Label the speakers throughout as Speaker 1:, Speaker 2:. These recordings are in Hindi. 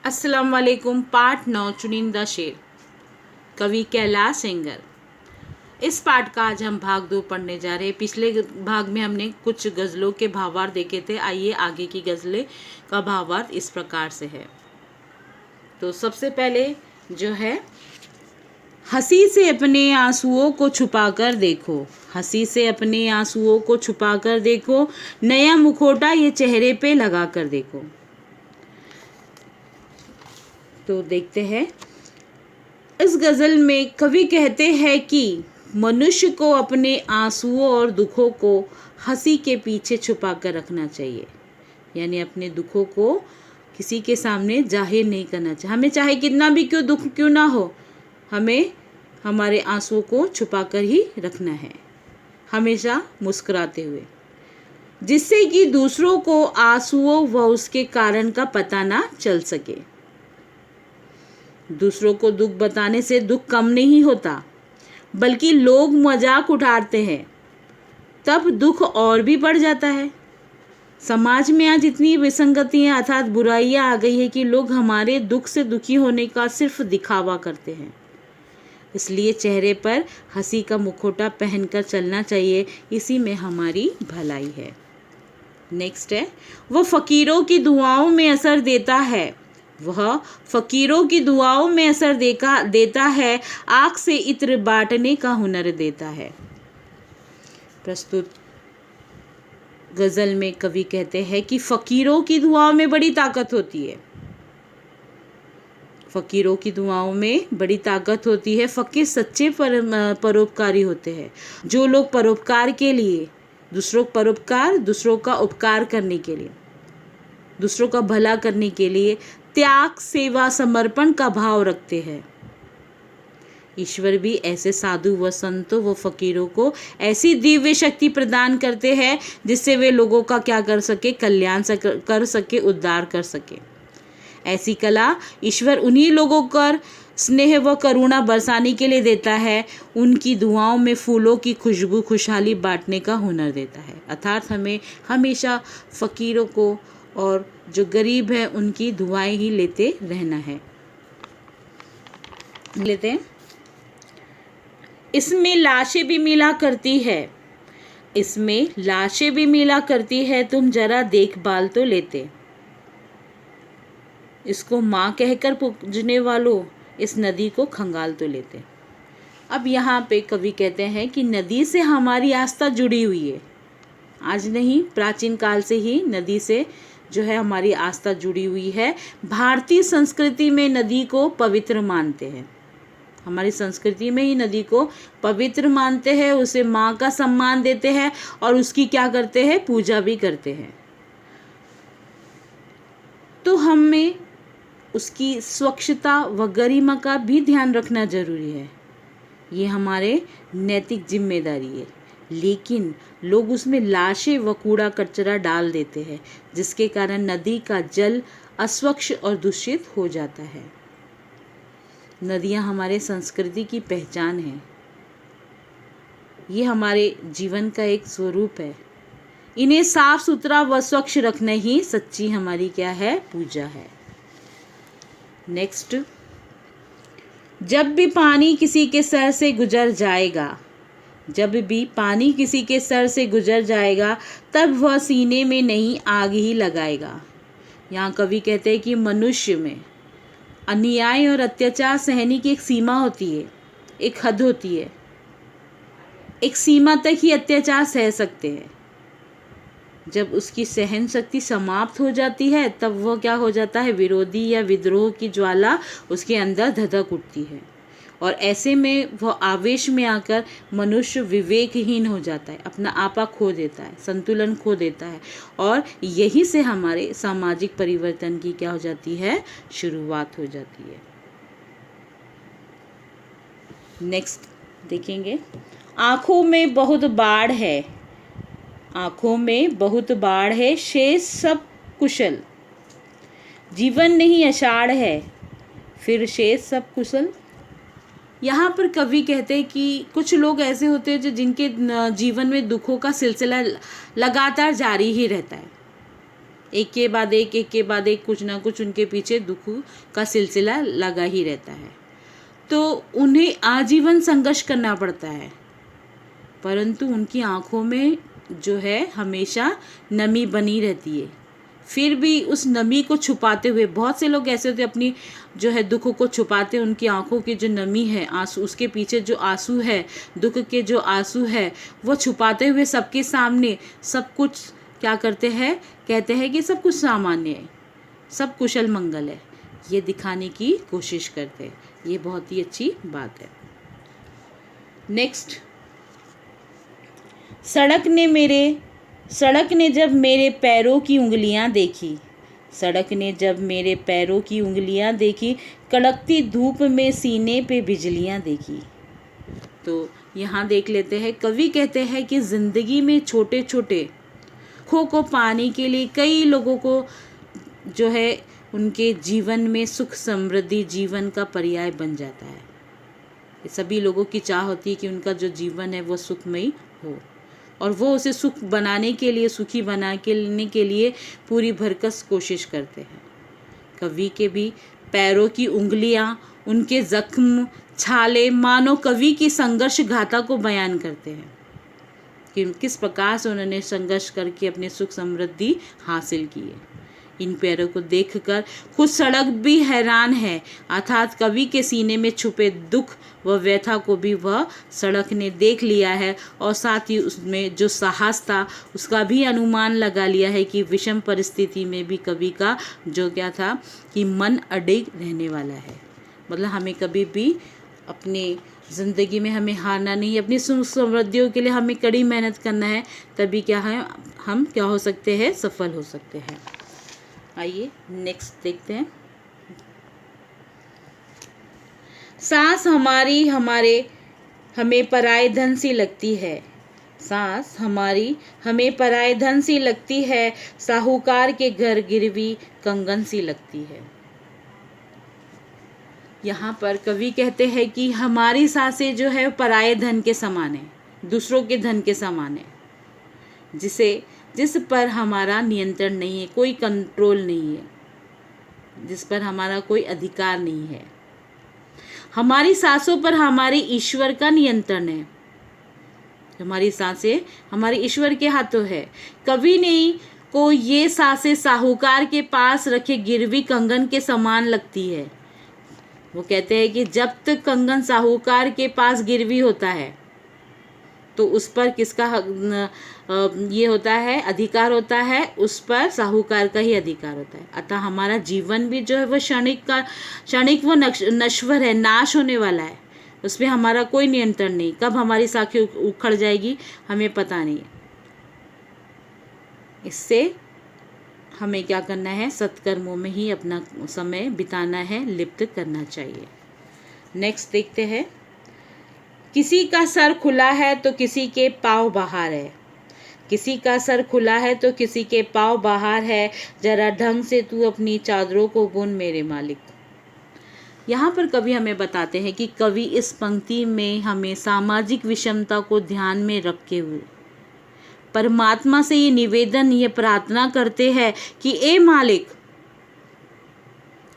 Speaker 1: अस्सलाम वालेकुम। पाठ 9 चुनिंदा शेर, कवि कैलाश सेंगर। इस पाठ का आज हम भाग 2 पढ़ने जा रहे हैं। पिछले भाग में हमने कुछ गज़लों के भावार्थ देखे थे। आइए आगे की गज़लें का भावार्थ इस प्रकार से है। तो सबसे पहले जो है, हंसी से अपने आंसुओं को छुपाकर देखो, हंसी से अपने आंसुओं को छुपाकर देखो, नया मुखौटा ये चेहरे पे लगा कर देखो। तो देखते हैं, इस गज़ल में कवि कहते हैं कि मनुष्य को अपने आंसुओं और दुखों को हंसी के पीछे छुपा कर रखना चाहिए। यानी अपने दुखों को किसी के सामने जाहिर नहीं करना चाहिए। हमें चाहे कितना भी दुख क्यों ना हो, हमें हमारे आंसुओं को छुपा कर ही रखना है, हमेशा मुस्कुराते हुए, जिससे कि दूसरों को आंसुओं व उसके कारण का पता ना चल सके। दूसरों को दुख बताने से दुख कम नहीं होता, बल्कि लोग मजाक उठाते हैं, तब दुख और भी बढ़ जाता है। समाज में आज इतनी विसंगतियां अर्थात बुराइयां आ गई है कि लोग हमारे दुख से दुखी होने का सिर्फ दिखावा करते हैं। इसलिए चेहरे पर हंसी का मुखौटा पहनकर चलना चाहिए, इसी में हमारी भलाई है। नेक्स्ट है, वो फकीरों की दुआओं में असर देता है, वह फकीरों की दुआओं में असर देता है, आँख से इत्र बांटने का हुनर देता है। प्रस्तुत गज़ल में कवि कहते हैं कि फकीरों की दुआओं में बड़ी ताकत होती है, फकीरों की दुआओं में बड़ी ताकत होती है। फकीर सच्चे परोपकारी होते हैं। जो लोग परोपकार के लिए, दूसरों का उपकार करने के लिए, दूसरों का भला करने के लिए त्याग, सेवा, समर्पण का भाव रखते हैं, ईश्वर भी ऐसे साधु व संतों व फकीरों को ऐसी दिव्य शक्ति प्रदान करते हैं जिससे वे लोगों का क्या कर सके, कल्याण कर सके, उद्धार कर सके। ऐसी कला ईश्वर उन्हीं लोगों पर स्नेह व करुणा बरसाने के लिए देता है, उनकी दुआओं में फूलों की खुशबू, खुशहाली बांटने का हुनर देता है। अर्थात हमें हमेशा फकीरों को और जो गरीब है उनकी दुआएं ही लेते रहना है। लेते हैं, इसमें लाशें भी मिला करती है, इसमें लाशें भी मिला करती है, तुम जरा देखभाल तो लेते। इसको माँ कहकर पूजने वालों, इस नदी को खंगाल तो लेते। अब यहाँ पे कवि कहते हैं कि नदी से हमारी आस्था जुड़ी हुई है। आज नहीं, प्राचीन काल से ही नदी से जो है हमारी आस्था जुड़ी हुई है। भारतीय संस्कृति में नदी को पवित्र मानते हैं, हमारी संस्कृति में ही नदी को पवित्र मानते हैं, उसे माँ का सम्मान देते हैं और उसकी क्या करते हैं, पूजा भी करते हैं। तो हमें उसकी स्वच्छता व गरिमा का भी ध्यान रखना जरूरी है, ये हमारे नैतिक जिम्मेदारी है। लेकिन लोग उसमें लाशें व कूड़ा कचरा डाल देते हैं, जिसके कारण नदी का जल अस्वच्छ और दूषित हो जाता है। नदियाँ हमारे संस्कृति की पहचान है, ये हमारे जीवन का एक स्वरूप है। इन्हें साफ सुथरा व स्वच्छ रखना ही सच्ची हमारी क्या है, पूजा है। नेक्स्ट, जब भी पानी किसी के सर से गुजर जाएगा, जब भी पानी किसी के सर से गुजर जाएगा, तब वह सीने में नहीं आग ही लगाएगा। यहाँ कवि कहते हैं कि मनुष्य में अन्याय और अत्याचार सहने की एक सीमा होती है, एक हद होती है, एक सीमा तक ही अत्याचार सह सकते हैं। जब उसकी सहन शक्ति समाप्त हो जाती है, तब वह क्या हो जाता है, विरोधी या विद्रोह की ज्वाला उसके अंदर धधक उठती है, और ऐसे में वह आवेश में आकर मनुष्य विवेकहीन हो जाता है, अपना आपा खो देता है, संतुलन खो देता है, और यही से हमारे सामाजिक परिवर्तन की क्या हो जाती है, शुरुआत हो जाती है। नेक्स्ट देखेंगे, आँखों में बहुत बाढ़ है, आँखों में बहुत बाढ़ है, शेष सब कुशल, जीवन नहीं आषाढ़ है, फिर शेष सब कुशल। यहाँ पर कवि कहते हैं कि कुछ लोग ऐसे होते हैं जो जिनके जीवन में दुखों का सिलसिला लगातार जारी ही रहता है, एक के बाद एक कुछ ना कुछ उनके पीछे दुख का सिलसिला लगा ही रहता है। तो उन्हें आजीवन संघर्ष करना पड़ता है, परंतु उनकी आँखों में जो है हमेशा नमी बनी रहती है। फिर भी उस नमी को छुपाते हुए, बहुत से लोग ऐसे होते अपनी जो है दुख को छुपाते, उनकी आंखों की जो नमी है, आंसू, उसके पीछे जो आंसू है, दुख के जो आंसू है, वो छुपाते हुए सबके सामने सब कुछ क्या करते हैं, कहते हैं कि सब कुछ सामान्य है, सब कुशल मंगल है, ये दिखाने की कोशिश करते हैं। ये बहुत ही अच्छी बात है। नेक्स्ट, सड़क ने जब मेरे पैरों की उंगलियां देखी, सड़क ने जब मेरे पैरों की उंगलियां देखी, कड़कती धूप में सीने पे बिजलियां देखी। तो यहाँ देख लेते हैं, कवि कहते हैं कि ज़िंदगी में छोटे छोटे दुखों को पाने के लिए कई लोगों को जो है उनके जीवन में सुख समृद्धि जीवन का पर्याय बन जाता है। सभी लोगों की चाह होती है कि उनका जो जीवन है वो सुखमयी हो, और वो उसे सुख बनाने के लिए, सुखी बनाने के लिए पूरी भरकस कोशिश करते हैं। कवि के भी पैरों की उंगलियां, उनके जख्म, छाले मानो कवि की संघर्ष गाथा को बयान करते हैं कि किस प्रकार से उन्होंने संघर्ष करके अपने सुख समृद्धि हासिल की है। इन पैरों को देखकर खुद सड़क भी हैरान है, अर्थात कवि के सीने में छुपे दुख व व्यथा को भी वह सड़क ने देख लिया है, और साथ ही उसमें जो साहस था उसका भी अनुमान लगा लिया है कि विषम परिस्थिति में भी कवि का जो क्या था कि मन अडिग रहने वाला है। मतलब हमें कभी भी अपने ज़िंदगी में हमें हारना नहीं, अपनी सुख समृद्धियों के लिए हमें कड़ी मेहनत करना है, तभी क्या है हम क्या हो सकते हैं, सफल हो सकते हैं। आइए नेक्स्ट देखते हैं। सांस हमारी हमें पराए धन सी लगती है, सांस हमारी हमें पराए धन सी लगती है, साहूकार के घर गिरवी कंगन सी लगती है। यहाँ पर कवि कहते हैं कि हमारी सांसें जो है पराए धन के समान है, दूसरों के धन के समान है, जिस पर हमारा नियंत्रण नहीं है, कोई कंट्रोल नहीं है, जिस पर हमारा कोई अधिकार नहीं है। हमारी सांसों पर हमारे ईश्वर का नियंत्रण है, हमारी सांसें हमारे ईश्वर के हाथों है। कवि ने को ये सांसें साहूकार के पास रखे गिरवी कंगन के समान लगती है। वो कहते हैं कि जब तक कंगन साहूकार के पास गिरवी होता है तो उस पर किसका ये होता है, अधिकार होता है, उस पर साहूकार का ही अधिकार होता है। अतः हमारा जीवन भी जो है वो क्षणिक वो नश्वर है, नाश होने वाला है, उस पर हमारा कोई नियंत्रण नहीं। कब हमारी साखी उखड़ जाएगी हमें पता नहीं है। इससे हमें क्या करना है, सत्कर्मों में ही अपना समय बिताना है, लिप्त करना चाहिए। नेक्स्ट देखते हैं। किसी का सर खुला है तो किसी के पाँव बाहर है, किसी का सर खुला है तो किसी के पाँव बाहर है, जरा ढंग से तू अपनी चादरों को बुन मेरे मालिक। यहाँ पर कवि हमें बताते हैं कि कवि इस पंक्ति में हमें सामाजिक विषमता को ध्यान में रखते हुए परमात्मा से ये निवेदन, ये प्रार्थना करते हैं कि ए मालिक,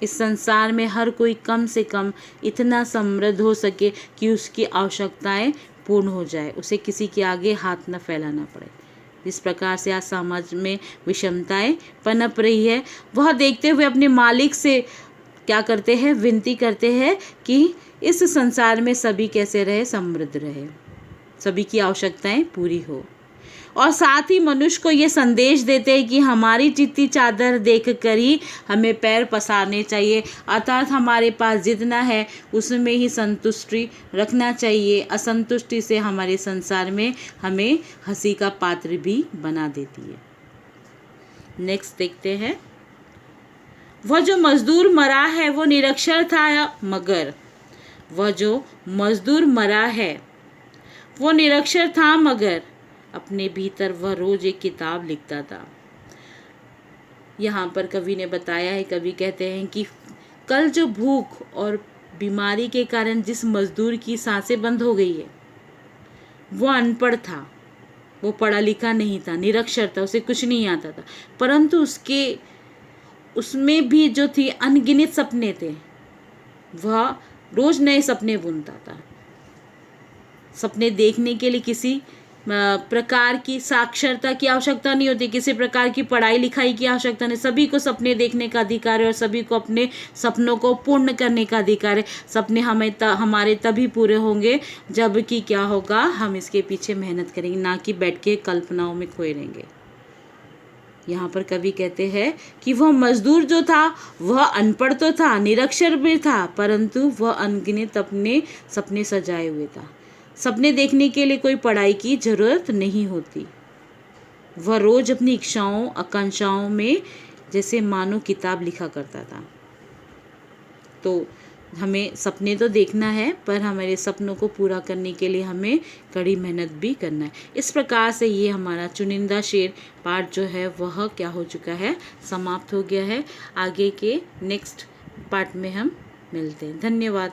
Speaker 1: इस संसार में हर कोई कम से कम इतना समृद्ध हो सके कि उसकी आवश्यकताएं पूर्ण हो जाए, उसे किसी के आगे हाथ न फैलाना पड़े। जिस प्रकार से आज समाज में विषमताएं पनप रही है, वह देखते हुए अपने मालिक से क्या करते हैं, विनती करते हैं कि इस संसार में सभी कैसे रहे, समृद्ध रहे, सभी की आवश्यकताएं पूरी हो। और साथ ही मनुष्य को ये संदेश देते हैं कि हमारी चित्ती चादर देखकर ही हमें पैर पसारने चाहिए, अर्थात हमारे पास जितना है उसमें ही संतुष्टि रखना चाहिए। असंतुष्टि से हमारे संसार में हमें हंसी का पात्र भी बना देती है। नेक्स्ट देखते हैं। वह जो मजदूर मरा है वो निरक्षर था, मगर वह जो मजदूर मरा है वो निरक्षर था, मगर अपने भीतर वह रोज एक किताब लिखता था। यहाँ पर कवि ने बताया है, कवि कहते हैं कि कल जो भूख और बीमारी के कारण जिस मजदूर की सांसें बंद हो गई है वो अनपढ़ था, वो पढ़ा लिखा नहीं था, निरक्षर था, उसे कुछ नहीं आता था, परंतु उसमें भी जो थी अनगिनत सपने थे। वह रोज नए सपने बुनता था। सपने देखने के लिए किसी प्रकार की साक्षरता की आवश्यकता नहीं होती, किसी प्रकार की पढ़ाई लिखाई की आवश्यकता नहीं। सभी को सपने देखने का अधिकार है और सभी को अपने सपनों को पूर्ण करने का अधिकार है। सपने हमारे तभी पूरे होंगे जब कि क्या होगा, हम इसके पीछे मेहनत करेंगे, ना कि बैठ के कल्पनाओं में खोए रहेंगे। यहाँ पर कवि कहते हैं कि वह मजदूर जो था वह अनपढ़ तो था, निरक्षर भी था, परंतु वह अनगिनत अपने सपने सजाए हुए था। सपने देखने के लिए कोई पढ़ाई की जरूरत नहीं होती। वह रोज अपनी इच्छाओं आकांक्षाओं में जैसे मानो किताब लिखा करता था। तो हमें सपने तो देखना है, पर हमारे सपनों को पूरा करने के लिए हमें कड़ी मेहनत भी करना है। इस प्रकार से ये हमारा चुनिंदा शेर पाठ जो है वह क्या हो चुका है, समाप्त हो गया है। आगे के नेक्स्ट पार्ट में हम मिलते हैं। धन्यवाद।